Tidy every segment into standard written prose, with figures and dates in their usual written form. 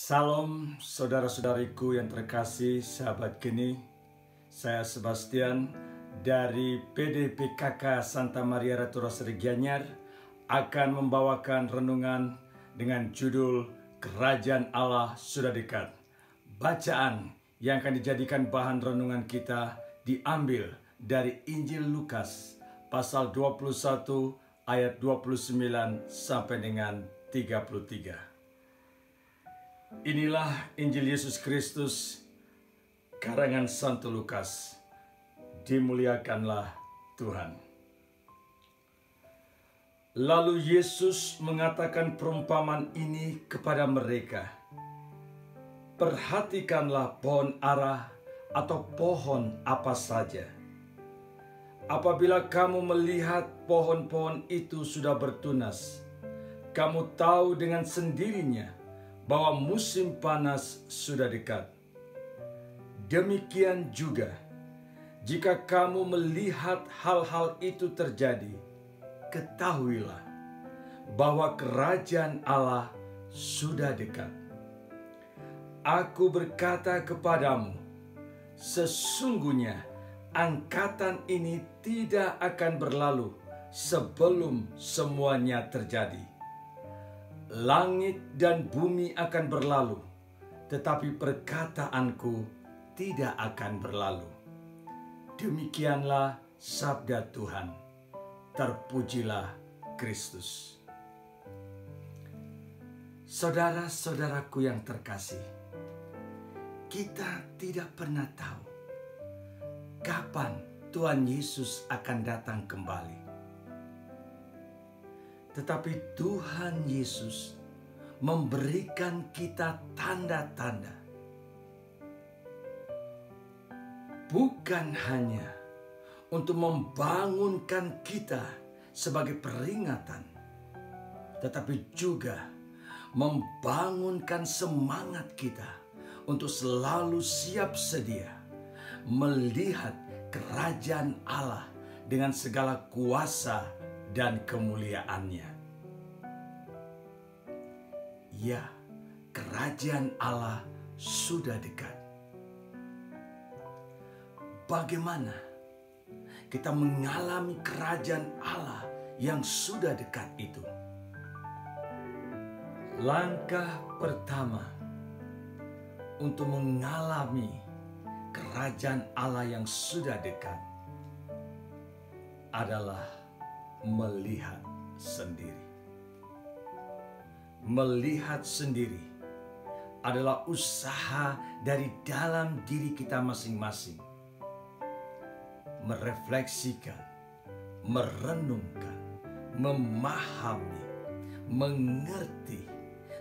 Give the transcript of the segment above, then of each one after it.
Salam saudara-saudariku yang terkasih, sahabat geni. Saya Sebastian dari PDPKK Santa Maria Ratu Rosari Gianyar akan membawakan renungan dengan judul Kerajaan Allah Sudah Dekat. Bacaan yang akan dijadikan bahan renungan kita diambil dari Injil Lukas pasal 21 ayat 29 sampai dengan 33. Inilah Injil Yesus Kristus, karangan Santo Lukas. Dimuliakanlah Tuhan. Lalu Yesus mengatakan perumpamaan ini kepada mereka. Perhatikanlah pohon ara atau pohon apa saja. Apabila kamu melihat pohon-pohon itu sudah bertunas, kamu tahu dengan sendirinya bahwa musim panas sudah dekat. Demikian juga, jika kamu melihat hal-hal itu terjadi, ketahuilah bahwa kerajaan Allah sudah dekat. Aku berkata kepadamu, sesungguhnya angkatan ini tidak akan berlalu sebelum semuanya terjadi. Langit dan bumi akan berlalu, tetapi perkataanku tidak akan berlalu. Demikianlah sabda Tuhan. Terpujilah Kristus. Saudara-saudaraku yang terkasih, kita tidak pernah tahu kapan Tuhan Yesus akan datang kembali. Tetapi Tuhan Yesus memberikan kita tanda-tanda. Bukan hanya untuk membangunkan kita sebagai peringatan, tetapi juga membangunkan semangat kita untuk selalu siap sedia melihat kerajaan Allah dengan segala kuasa dan kemuliaannya. Ya, kerajaan Allah sudah dekat. Bagaimana kita mengalami kerajaan Allah yang sudah dekat itu? Langkah pertama untuk mengalami kerajaan Allah yang sudah dekat adalah melihat sendiri. Melihat sendiri adalah usaha dari dalam diri kita masing-masing. Merefleksikan, merenungkan, memahami, mengerti,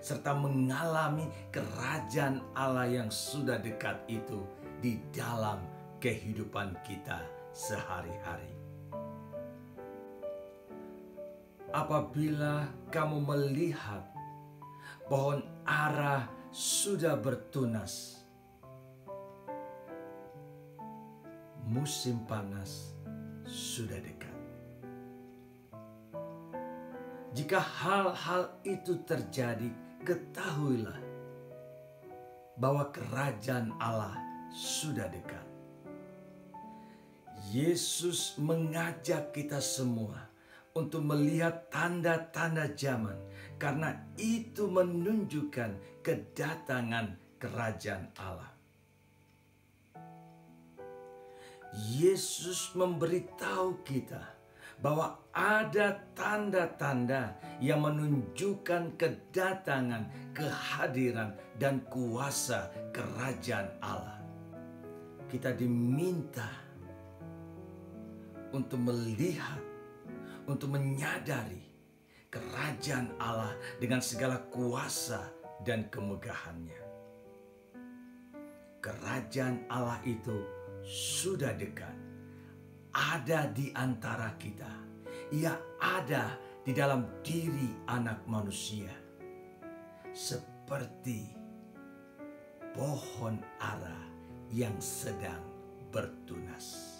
serta mengalami kerajaan Allah yang sudah dekat itu di dalam kehidupan kita sehari-hari. Apabila kamu melihat pohon ara sudah bertunas, musim panas sudah dekat. Jika hal-hal itu terjadi, ketahuilah bahwa kerajaan Allah sudah dekat. Yesus mengajak kita semua untuk melihat tanda-tanda zaman, karena itu menunjukkan kedatangan kerajaan Allah. Yesus memberitahu kita bahwa ada tanda-tanda yang menunjukkan kedatangan, kehadiran, dan kuasa kerajaan Allah. Kita diminta untuk melihat, untuk menyadari kerajaan Allah dengan segala kuasa dan kemegahannya. Kerajaan Allah itu sudah dekat, ada di antara kita. Ia ada di dalam diri anak manusia, seperti pohon ara yang sedang bertunas.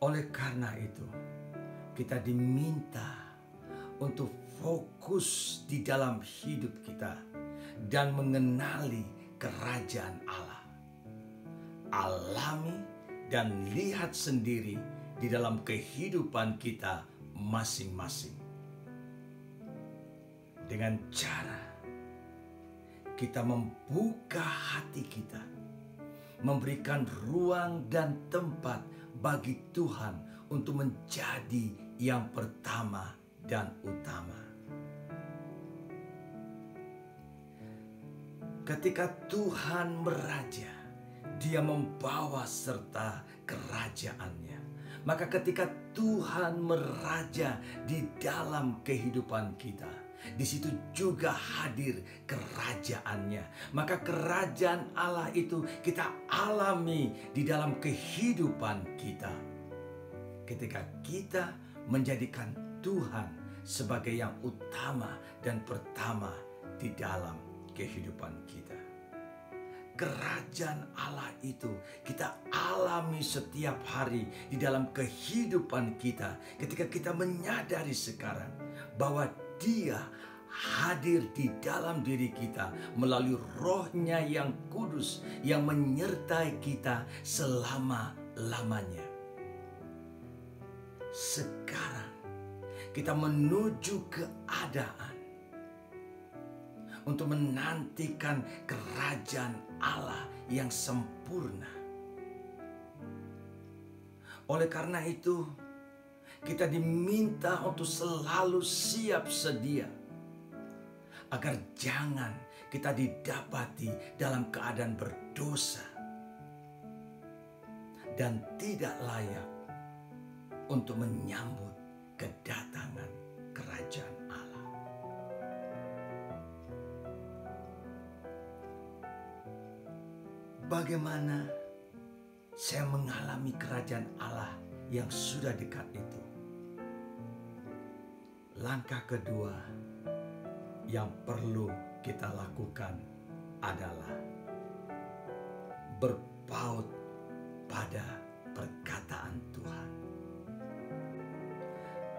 Oleh karena itu, kita diminta untuk fokus di dalam hidup kita dan mengenali kerajaan Allah. Alami dan lihat sendiri di dalam kehidupan kita masing-masing. Dengan cara kita membuka hati kita, memberikan ruang dan tempat bagi Tuhan untuk menjadi yang pertama dan utama. Ketika Tuhan meraja, Dia membawa serta kerajaannya. Maka ketika Tuhan meraja di dalam kehidupan kita, di situ juga hadir kerajaannya. Maka kerajaan Allah itu kita alami di dalam kehidupan kita. Ketika kita menjadikan Tuhan sebagai yang utama dan pertama di dalam kehidupan kita. Kerajaan Allah itu kita alami setiap hari di dalam kehidupan kita. Ketika kita menyadari sekarang bahwa Dia hadir di dalam diri kita melalui Roh-Nya yang kudus yang menyertai kita selama-lamanya. Sekarang kita menuju keadaan untuk menantikan kerajaan Allah yang sempurna. Oleh karena itu, kita diminta untuk selalu siap sedia, agar jangan kita didapati dalam keadaan berdosa dan tidak layak untuk menyambut kedatangan kerajaan Allah. Bagaimana saya mengalami kerajaan Allah yang sudah dekat itu? Langkah kedua yang perlu kita lakukan adalah berpaut pada perkataan Tuhan.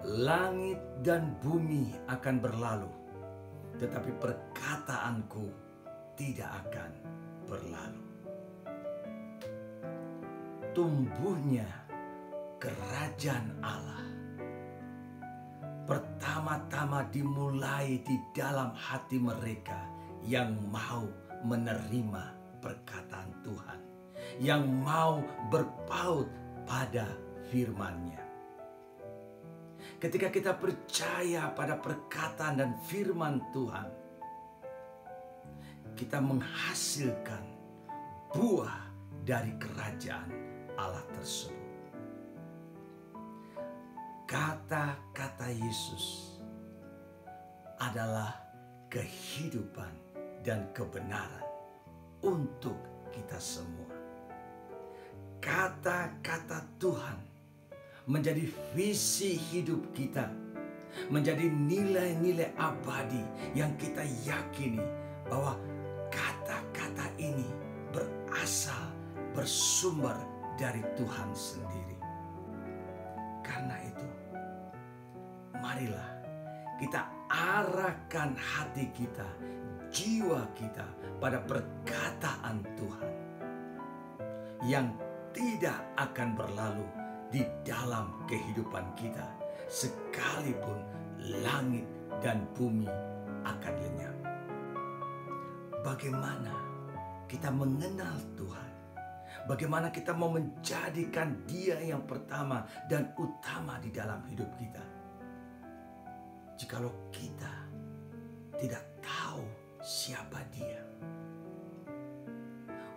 Langit dan bumi akan berlalu, tetapi perkataanku tidak akan berlalu. Tumbuhnya kerajaan Allah pertama-tama dimulai di dalam hati mereka yang mau menerima perkataan Tuhan, yang mau berpaut pada firman-Nya. Ketika kita percaya pada perkataan dan firman Tuhan, kita menghasilkan buah dari kerajaan Allah tersebut. Kata-kata Yesus adalah kehidupan dan kebenaran untuk kita semua. Kata-kata Tuhan menjadi visi hidup kita, menjadi nilai-nilai abadi yang kita yakini bahwa kata-kata ini bersumber dari Tuhan sendiri. Karena itu, marilah kita arahkan hati kita, jiwa kita pada perkataan Tuhan yang tidak akan berlalu di dalam kehidupan kita, sekalipun langit dan bumi akan lenyap. Bagaimana kita mengenal Tuhan? Bagaimana kita mau menjadikan Dia yang pertama dan utama di dalam hidup kita? Jikalau kita tidak tahu siapa Dia.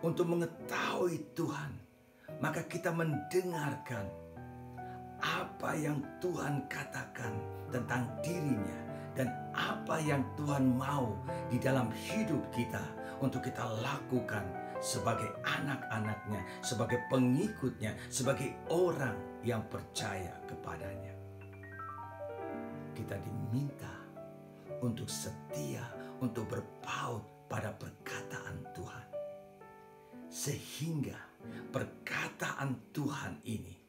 Untuk mengetahui Tuhan, maka kita mendengarkan apa yang Tuhan katakan tentang dirinya dan apa yang Tuhan mau di dalam hidup kita untuk kita lakukan sebagai anak-anaknya, sebagai pengikutnya, sebagai orang yang percaya kepadanya. Kita diminta untuk setia, untuk berpaut pada perkataan Tuhan. Sehingga perkataan Tuhan ini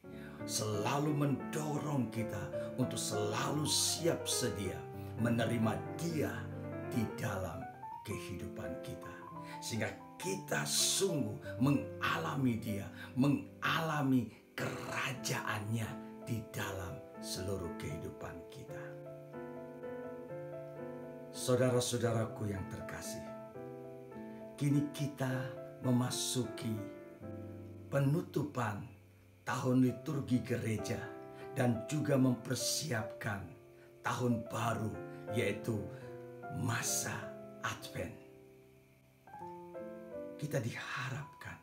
selalu mendorong kita untuk selalu siap sedia menerima Dia di dalam kehidupan kita. Sehingga kita sungguh mengalami Dia, mengalami kerajaannya di dalam seluruh kehidupan kita. Saudara-saudaraku yang terkasih, kini kita memasuki penutupan tahun liturgi gereja dan juga mempersiapkan tahun baru, yaitu masa Advent. Kita diharapkan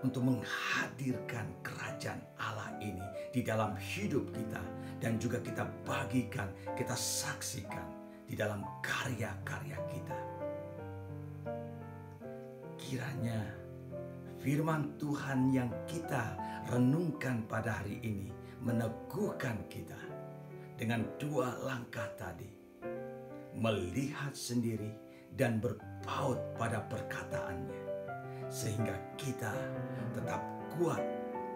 untuk menghadirkan kerajaan Allah ini di dalam hidup kita, dan juga kita bagikan, kita saksikan di dalam karya-karya kita. Kiranya firman Tuhan yang kita renungkan pada hari ini meneguhkan kita dengan dua langkah tadi, melihat sendiri dan berpaut pada perkataannya, sehingga kita tetap kuat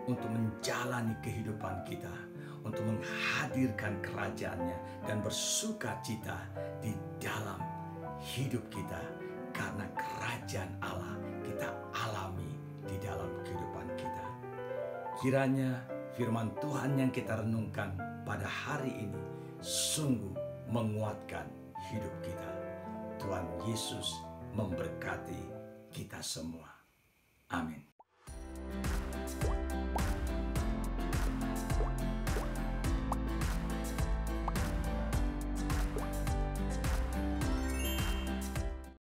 untuk menjalani kehidupan kita, untuk menghadirkan kerajaannya dan bersuka cita di dalam hidup kita, karena kerajaan Allah kita alami di dalam kehidupan kita. Kiranya firman Tuhan yang kita renungkan pada hari ini sungguh menguatkan hidup kita. Tuhan Yesus memberkati kita semua. Amin.